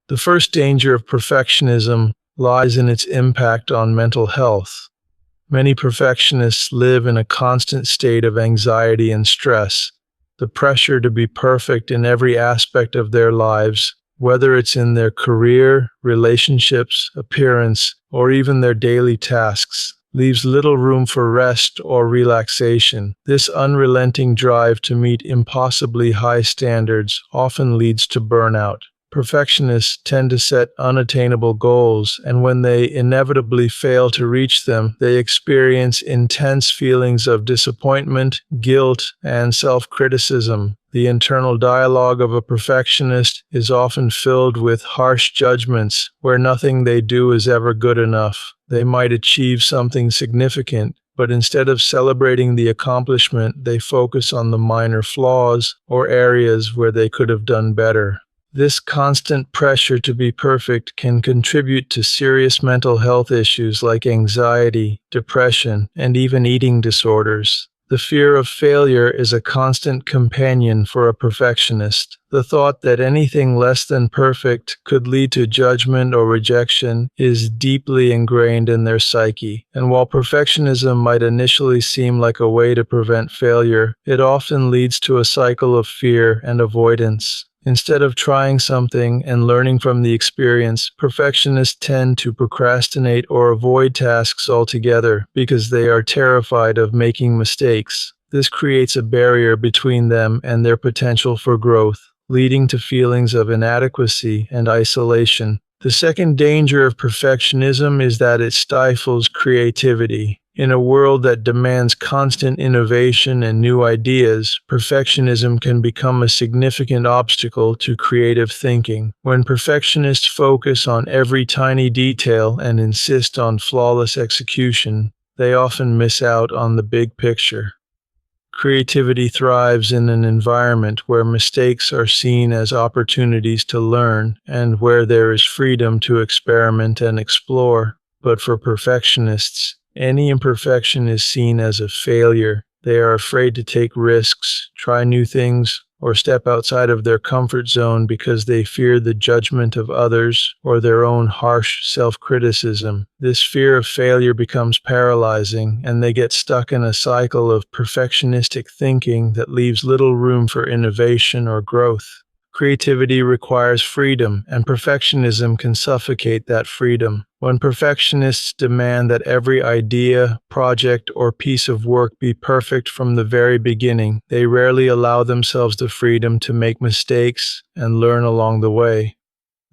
The first danger of perfectionism lies in its impact on mental health. Many perfectionists live in a constant state of anxiety and stress. The pressure to be perfect in every aspect of their lives, whether it's in their career, relationships, appearance, or even their daily tasks, leaves little room for rest or relaxation. This unrelenting drive to meet impossibly high standards often leads to burnout. Perfectionists tend to set unattainable goals, and when they inevitably fail to reach them, they experience intense feelings of disappointment, guilt, and self-criticism. The internal dialogue of a perfectionist is often filled with harsh judgments, where nothing they do is ever good enough. They might achieve something significant, but instead of celebrating the accomplishment, they focus on the minor flaws or areas where they could have done better. This constant pressure to be perfect can contribute to serious mental health issues like anxiety, depression, and even eating disorders. The fear of failure is a constant companion for a perfectionist. The thought that anything less than perfect could lead to judgment or rejection is deeply ingrained in their psyche. And while perfectionism might initially seem like a way to prevent failure, it often leads to a cycle of fear and avoidance. Instead of trying something and learning from the experience, perfectionists tend to procrastinate or avoid tasks altogether because they are terrified of making mistakes. This creates a barrier between them and their potential for growth, leading to feelings of inadequacy and isolation. The second danger of perfectionism is that it stifles creativity. In a world that demands constant innovation and new ideas, perfectionism can become a significant obstacle to creative thinking. When perfectionists focus on every tiny detail and insist on flawless execution, they often miss out on the big picture. Creativity thrives in an environment where mistakes are seen as opportunities to learn and where there is freedom to experiment and explore. But for perfectionists, any imperfection is seen as a failure. They are afraid to take risks, try new things, or step outside of their comfort zone because they fear the judgment of others or their own harsh self-criticism. This fear of failure becomes paralyzing, and they get stuck in a cycle of perfectionistic thinking that leaves little room for innovation or growth. Creativity requires freedom, and perfectionism can suffocate that freedom. When perfectionists demand that every idea, project, or piece of work be perfect from the very beginning, they rarely allow themselves the freedom to make mistakes and learn along the way.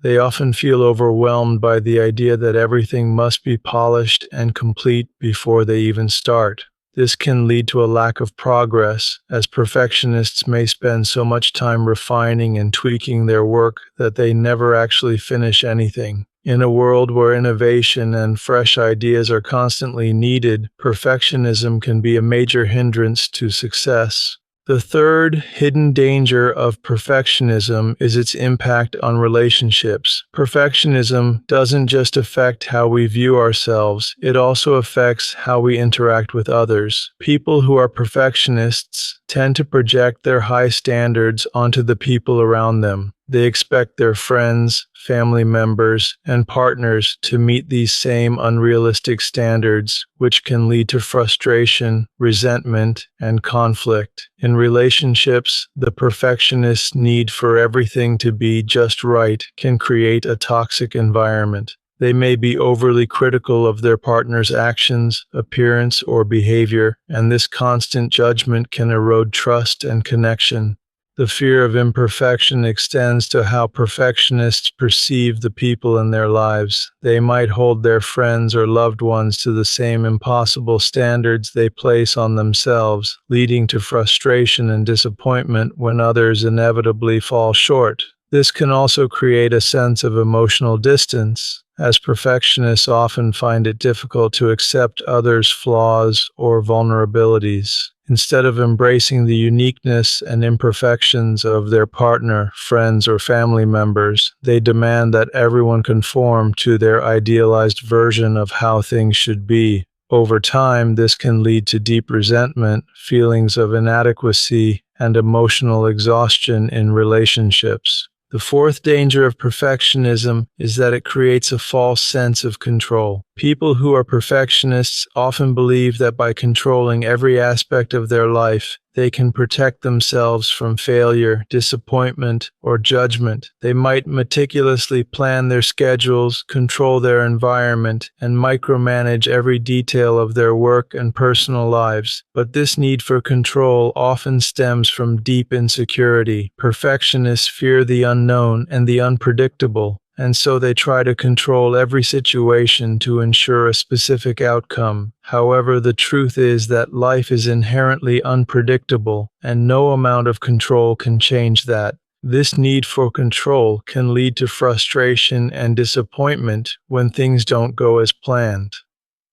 They often feel overwhelmed by the idea that everything must be polished and complete before they even start. This can lead to a lack of progress, as perfectionists may spend so much time refining and tweaking their work that they never actually finish anything. In a world where innovation and fresh ideas are constantly needed, perfectionism can be a major hindrance to success. The third hidden danger of perfectionism is its impact on relationships. Perfectionism doesn't just affect how we view ourselves, it also affects how we interact with others. People who are perfectionists tend to project their high standards onto the people around them. They expect their friends, family members, and partners to meet these same unrealistic standards, which can lead to frustration, resentment, and conflict. In relationships, the perfectionist's need for everything to be just right can create a toxic environment. They may be overly critical of their partner's actions, appearance, or behavior, and this constant judgment can erode trust and connection. The fear of imperfection extends to how perfectionists perceive the people in their lives. They might hold their friends or loved ones to the same impossible standards they place on themselves, leading to frustration and disappointment when others inevitably fall short. This can also create a sense of emotional distance, as perfectionists often find it difficult to accept others' flaws or vulnerabilities. Instead of embracing the uniqueness and imperfections of their partner, friends, or family members, they demand that everyone conform to their idealized version of how things should be. Over time, this can lead to deep resentment, feelings of inadequacy, and emotional exhaustion in relationships. The fourth danger of perfectionism is that it creates a false sense of control. People who are perfectionists often believe that by controlling every aspect of their life, they can protect themselves from failure, disappointment, or judgment. They might meticulously plan their schedules, control their environment, and micromanage every detail of their work and personal lives. But this need for control often stems from deep insecurity. Perfectionists fear the unknown and the unpredictable, and so they try to control every situation to ensure a specific outcome. However, the truth is that life is inherently unpredictable, and no amount of control can change that. This need for control can lead to frustration and disappointment when things don't go as planned.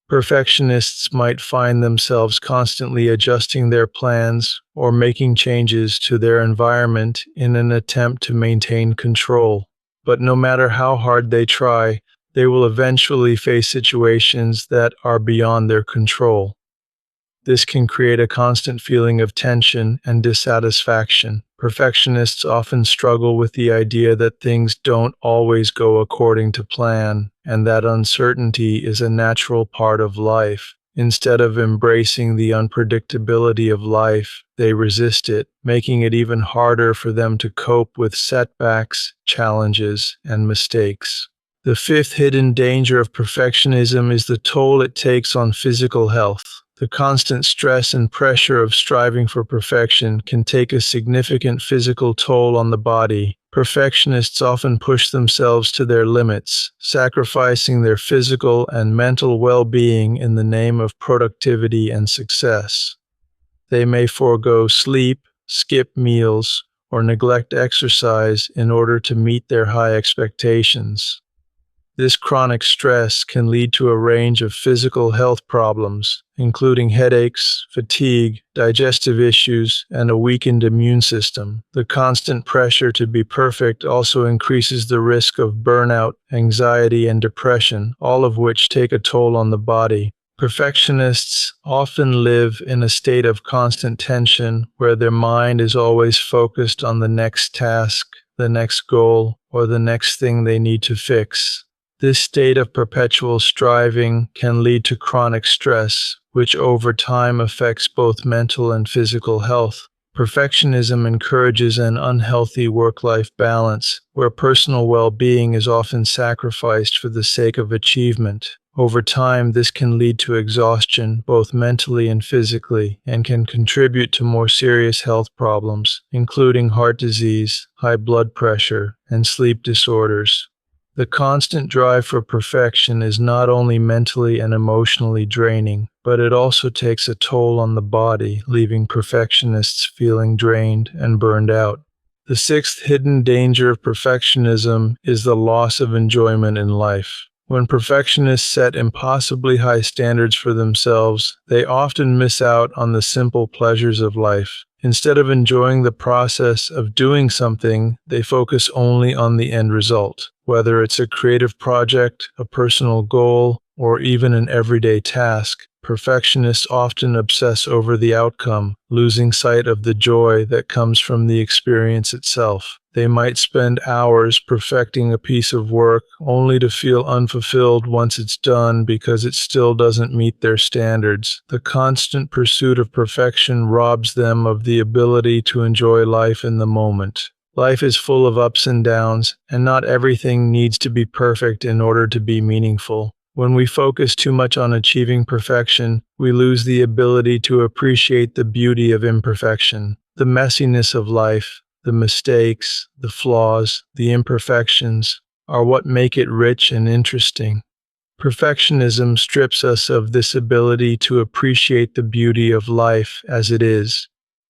Perfectionists might find themselves constantly adjusting their plans or making changes to their environment in an attempt to maintain control. But no matter how hard they try, they will eventually face situations that are beyond their control. This can create a constant feeling of tension and dissatisfaction. Perfectionists often struggle with the idea that things don't always go according to plan, and that uncertainty is a natural part of life. Instead of embracing the unpredictability of life, they resist it, making it even harder for them to cope with setbacks, challenges, and mistakes. The fifth hidden danger of perfectionism is the toll it takes on physical health. The constant stress and pressure of striving for perfection can take a significant physical toll on the body. Perfectionists often push themselves to their limits, sacrificing their physical and mental well-being in the name of productivity and success. They may forego sleep, skip meals, or neglect exercise in order to meet their high expectations. This chronic stress can lead to a range of physical health problems, including headaches, fatigue, digestive issues, and a weakened immune system. The constant pressure to be perfect also increases the risk of burnout, anxiety, and depression, all of which take a toll on the body. Perfectionists often live in a state of constant tension where their mind is always focused on the next task, the next goal, or the next thing they need to fix. This state of perpetual striving can lead to chronic stress, which over time affects both mental and physical health. Perfectionism encourages an unhealthy work-life balance, where personal well-being is often sacrificed for the sake of achievement. Over time, this can lead to exhaustion, both mentally and physically, and can contribute to more serious health problems, including heart disease, high blood pressure, and sleep disorders. The constant drive for perfection is not only mentally and emotionally draining, but it also takes a toll on the body, leaving perfectionists feeling drained and burned out. The sixth hidden danger of perfectionism is the loss of enjoyment in life. When perfectionists set impossibly high standards for themselves, they often miss out on the simple pleasures of life. Instead of enjoying the process of doing something, they focus only on the end result. Whether it's a creative project, a personal goal, or even an everyday task, perfectionists often obsess over the outcome, losing sight of the joy that comes from the experience itself. They might spend hours perfecting a piece of work only to feel unfulfilled once it's done because it still doesn't meet their standards. The constant pursuit of perfection robs them of the ability to enjoy life in the moment. Life is full of ups and downs, and not everything needs to be perfect in order to be meaningful. When we focus too much on achieving perfection, we lose the ability to appreciate the beauty of imperfection, the messiness of life. The mistakes, the flaws, the imperfections are what make it rich and interesting. Perfectionism strips us of this ability to appreciate the beauty of life as it is.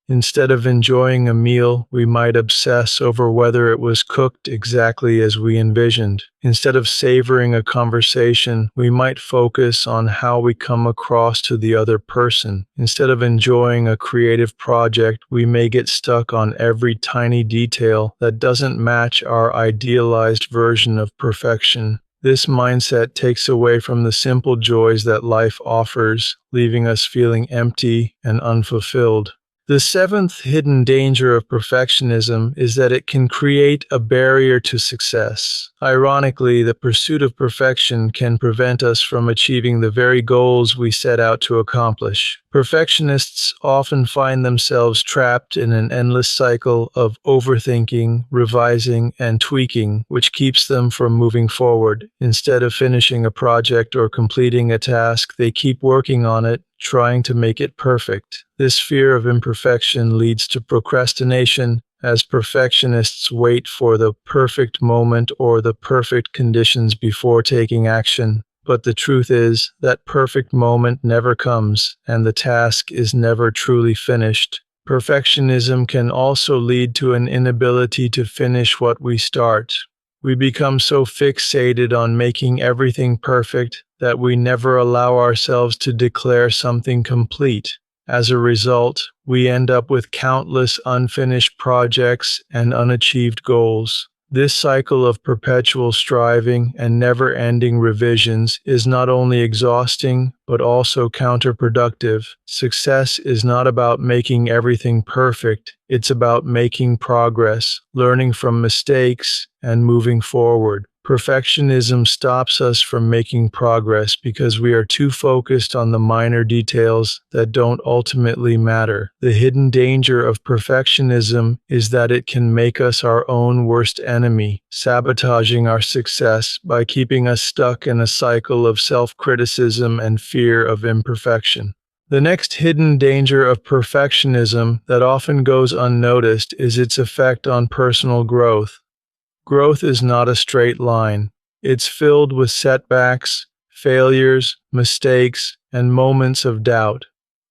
Instead of enjoying a meal, we might obsess over whether it was cooked exactly as we envisioned. Instead of savoring a conversation, we might focus on how we come across to the other person. Instead of enjoying a creative project, we may get stuck on every tiny detail that doesn't match our idealized version of perfection. This mindset takes away from the simple joys that life offers, leaving us feeling empty and unfulfilled. The seventh hidden danger of perfectionism is that it can create a barrier to success. Ironically, the pursuit of perfection can prevent us from achieving the very goals we set out to accomplish. Perfectionists often find themselves trapped in an endless cycle of overthinking, revising, and tweaking, which keeps them from moving forward. Instead of finishing a project or completing a task, they keep working on it, trying to make it perfect. This fear of imperfection leads to procrastination, as perfectionists wait for the perfect moment or the perfect conditions before taking action. But the truth is, that perfect moment never comes, and the task is never truly finished. Perfectionism can also lead to an inability to finish what we start. We become so fixated on making everything perfect that we never allow ourselves to declare something complete. As a result, we end up with countless unfinished projects and unachieved goals. This cycle of perpetual striving and never-ending revisions is not only exhausting, but also counterproductive. Success is not about making everything perfect, it's about making progress, learning from mistakes, and moving forward. Perfectionism stops us from making progress because we are too focused on the minor details that don't ultimately matter. The hidden danger of perfectionism is that it can make us our own worst enemy, sabotaging our success by keeping us stuck in a cycle of self-criticism and fear of imperfection. The next hidden danger of perfectionism that often goes unnoticed is its effect on personal growth. Growth is not a straight line. It's filled with setbacks, failures, mistakes, and moments of doubt.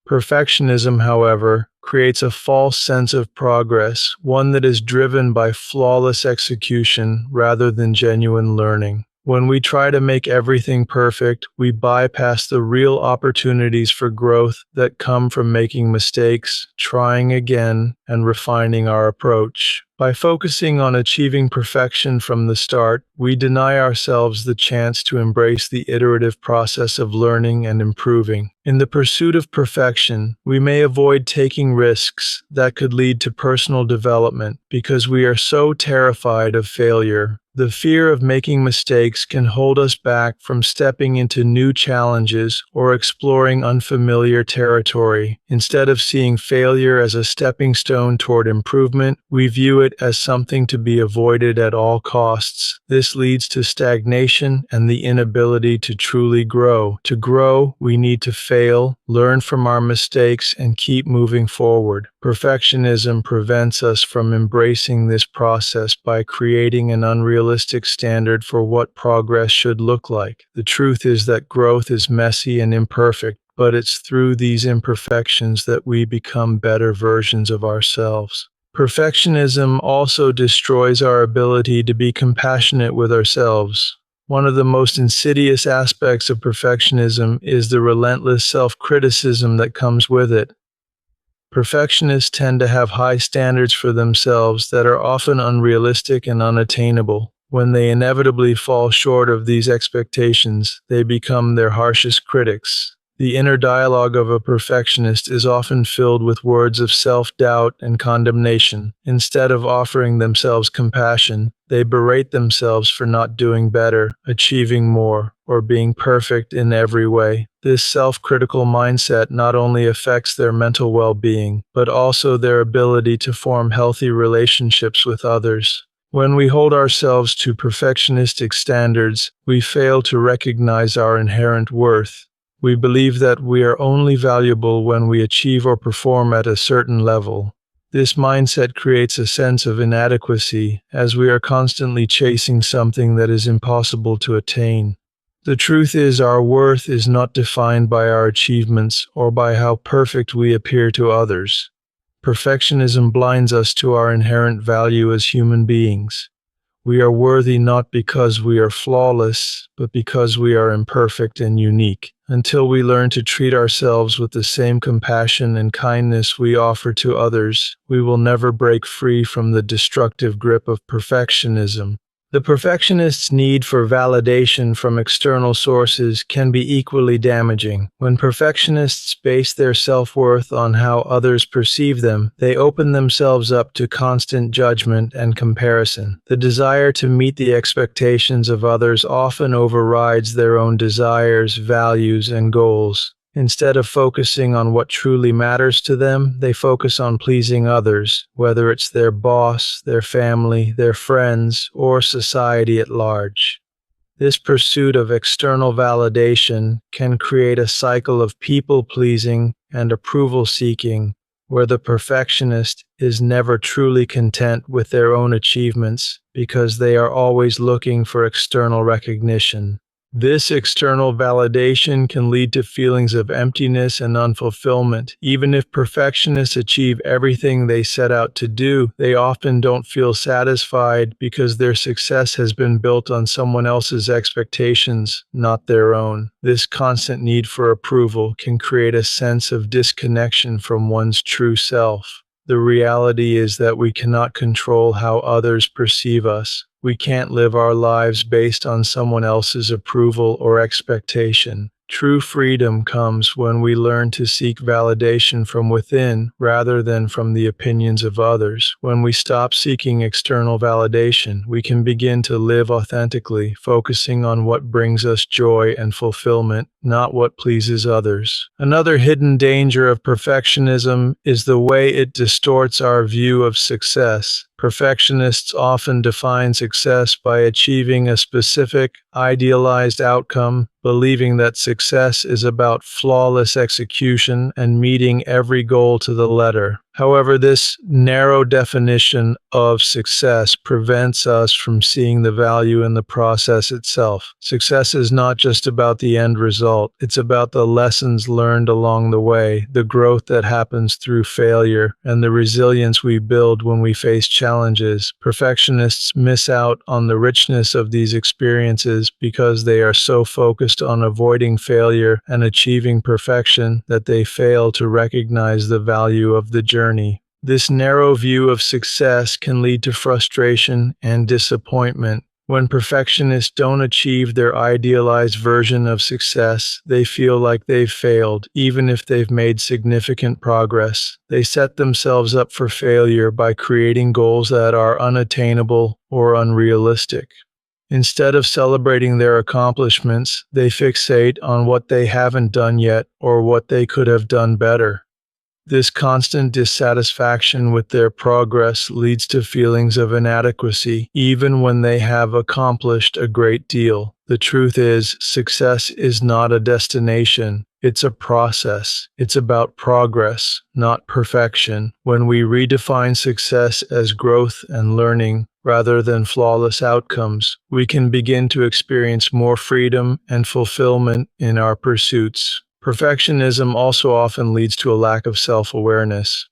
Perfectionism, however, creates a false sense of progress, one that is driven by flawless execution rather than genuine learning. When we try to make everything perfect, we bypass the real opportunities for growth that come from making mistakes, trying again, and refining our approach. By focusing on achieving perfection from the start, we deny ourselves the chance to embrace the iterative process of learning and improving. In the pursuit of perfection, we may avoid taking risks that could lead to personal development because we are so terrified of failure. The fear of making mistakes can hold us back from stepping into new challenges or exploring unfamiliar territory. Instead of seeing failure as a stepping stone toward improvement, we view it as something to be avoided at all costs. This leads to stagnation and the inability to truly grow. To grow, we need to fail, learn from our mistakes, and keep moving forward. Perfectionism prevents us from embracing this process by creating an unrealistic standard for what progress should look like. The truth is that growth is messy and imperfect, but it's through these imperfections that we become better versions of ourselves. Perfectionism also destroys our ability to be compassionate with ourselves. One of the most insidious aspects of perfectionism is the relentless self-criticism that comes with it. Perfectionists tend to have high standards for themselves that are often unrealistic and unattainable. When they inevitably fall short of these expectations, they become their harshest critics. The inner dialogue of a perfectionist is often filled with words of self-doubt and condemnation. Instead of offering themselves compassion, they berate themselves for not doing better, achieving more, or being perfect in every way. This self-critical mindset not only affects their mental well-being, but also their ability to form healthy relationships with others. When we hold ourselves to perfectionistic standards, we fail to recognize our inherent worth. We believe that we are only valuable when we achieve or perform at a certain level. This mindset creates a sense of inadequacy, as we are constantly chasing something that is impossible to attain. The truth is, our worth is not defined by our achievements or by how perfect we appear to others. Perfectionism blinds us to our inherent value as human beings. We are worthy not because we are flawless, but because we are imperfect and unique. Until we learn to treat ourselves with the same compassion and kindness we offer to others, we will never break free from the destructive grip of perfectionism. The perfectionist's need for validation from external sources can be equally damaging. When perfectionists base their self-worth on how others perceive them, they open themselves up to constant judgment and comparison. The desire to meet the expectations of others often overrides their own desires, values, and goals. Instead of focusing on what truly matters to them, they focus on pleasing others, whether it's their boss, their family, their friends, or society at large. This pursuit of external validation can create a cycle of people-pleasing and approval-seeking, where the perfectionist is never truly content with their own achievements because they are always looking for external recognition. This external validation can lead to feelings of emptiness and unfulfillment. Even if perfectionists achieve everything they set out to do, they often don't feel satisfied because their success has been built on someone else's expectations, not their own. This constant need for approval can create a sense of disconnection from one's true self. The reality is that we cannot control how others perceive us. We can't live our lives based on someone else's approval or expectation. True freedom comes when we learn to seek validation from within rather than from the opinions of others. When we stop seeking external validation, we can begin to live authentically, focusing on what brings us joy and fulfillment, not what pleases others. Another hidden danger of perfectionism is the way it distorts our view of success. Perfectionists often define success by achieving a specific, idealized outcome, believing that success is about flawless execution and meeting every goal to the letter. However, this narrow definition of success prevents us from seeing the value in the process itself. Success is not just about the end result, it's about the lessons learned along the way, the growth that happens through failure, and the resilience we build when we face challenges. Perfectionists miss out on the richness of these experiences because they are so focused on avoiding failure and achieving perfection that they fail to recognize the value of the journey. This narrow view of success can lead to frustration and disappointment. When perfectionists don't achieve their idealized version of success, they feel like they've failed, even if they've made significant progress. They set themselves up for failure by creating goals that are unattainable or unrealistic. Instead of celebrating their accomplishments, they fixate on what they haven't done yet or what they could have done better. This constant dissatisfaction with their progress leads to feelings of inadequacy, even when they have accomplished a great deal. The truth is, success is not a destination, it's a process. It's about progress, not perfection. When we redefine success as growth and learning, rather than flawless outcomes, we can begin to experience more freedom and fulfillment in our pursuits. Perfectionism also often leads to a lack of self-awareness.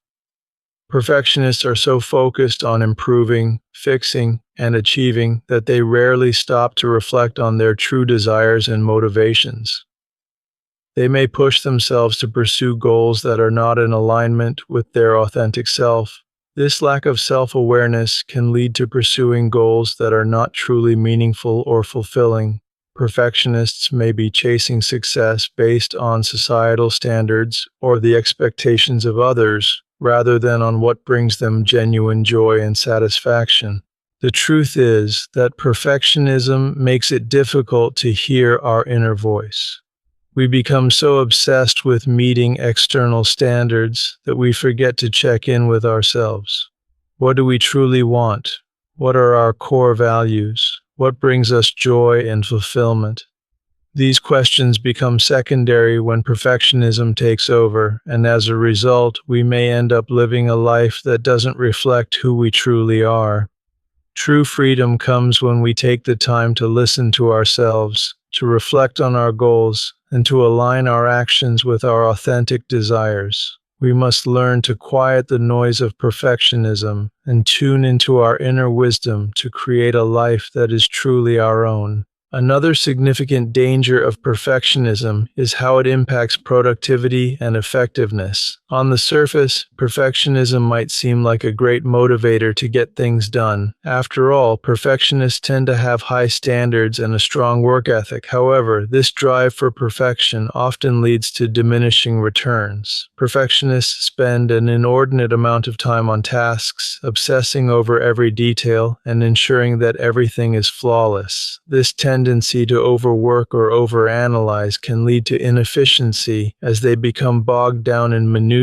Perfectionists are so focused on improving, fixing, and achieving that they rarely stop to reflect on their true desires and motivations. They may push themselves to pursue goals that are not in alignment with their authentic self. This lack of self-awareness can lead to pursuing goals that are not truly meaningful or fulfilling. Perfectionists may be chasing success based on societal standards or the expectations of others, rather than on what brings them genuine joy and satisfaction. The truth is that perfectionism makes it difficult to hear our inner voice. We become so obsessed with meeting external standards that we forget to check in with ourselves. What do we truly want? What are our core values? What brings us joy and fulfillment? These questions become secondary when perfectionism takes over, and as a result, we may end up living a life that doesn't reflect who we truly are. True freedom comes when we take the time to listen to ourselves, to reflect on our goals, and to align our actions with our authentic desires. We must learn to quiet the noise of perfectionism and tune into our inner wisdom to create a life that is truly our own. Another significant danger of perfectionism is how it impacts productivity and effectiveness. On the surface, perfectionism might seem like a great motivator to get things done. After all, perfectionists tend to have high standards and a strong work ethic. However, this drive for perfection often leads to diminishing returns. Perfectionists spend an inordinate amount of time on tasks, obsessing over every detail and ensuring that everything is flawless. This tendency to overwork or overanalyze can lead to inefficiency as they become bogged down in minutiae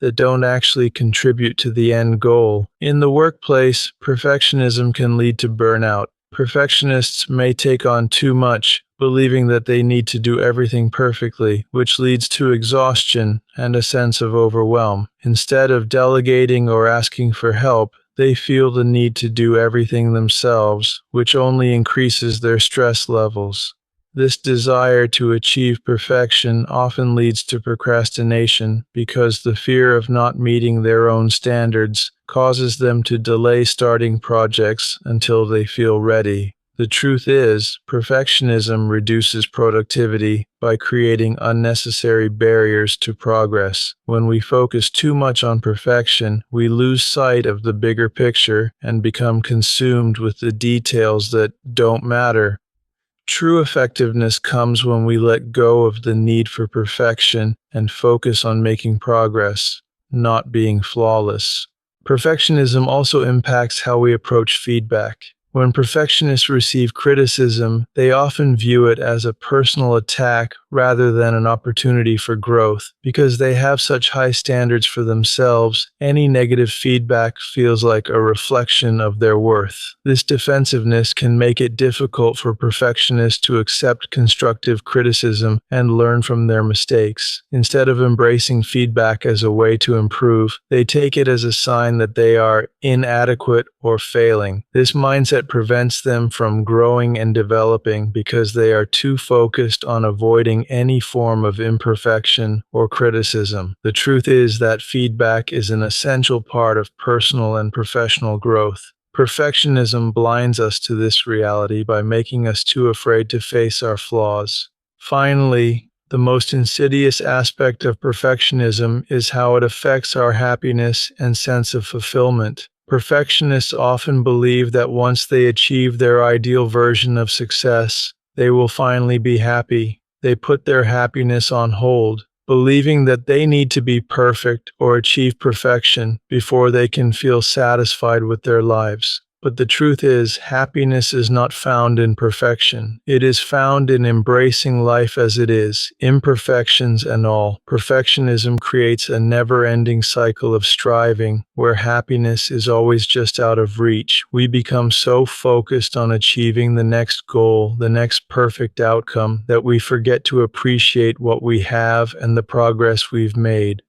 that don't actually contribute to the end goal. In the workplace, perfectionism can lead to burnout. Perfectionists may take on too much, believing that they need to do everything perfectly, which leads to exhaustion and a sense of overwhelm. Instead of delegating or asking for help, they feel the need to do everything themselves, which only increases their stress levels. This desire to achieve perfection often leads to procrastination because the fear of not meeting their own standards causes them to delay starting projects until they feel ready. The truth is, perfectionism reduces productivity by creating unnecessary barriers to progress. When we focus too much on perfection, we lose sight of the bigger picture and become consumed with the details that don't matter. True effectiveness comes when we let go of the need for perfection and focus on making progress, not being flawless. Perfectionism also impacts how we approach feedback. When perfectionists receive criticism, they often view it as a personal attack rather than an opportunity for growth. Because they have such high standards for themselves, any negative feedback feels like a reflection of their worth. This defensiveness can make it difficult for perfectionists to accept constructive criticism and learn from their mistakes. Instead of embracing feedback as a way to improve, they take it as a sign that they are inadequate or failing. This mindset prevents them from growing and developing because they are too focused on avoiding any form of imperfection or criticism. The truth is that feedback is an essential part of personal and professional growth. Perfectionism blinds us to this reality by making us too afraid to face our flaws. Finally, the most insidious aspect of perfectionism is how it affects our happiness and sense of fulfillment. Perfectionists often believe that once they achieve their ideal version of success, they will finally be happy. They put their happiness on hold, believing that they need to be perfect or achieve perfection before they can feel satisfied with their lives. But the truth is, happiness is not found in perfection. It is found in embracing life as it is, imperfections and all. Perfectionism creates a never-ending cycle of striving, where happiness is always just out of reach. We become so focused on achieving the next goal, the next perfect outcome, that we forget to appreciate what we have and the progress we've made.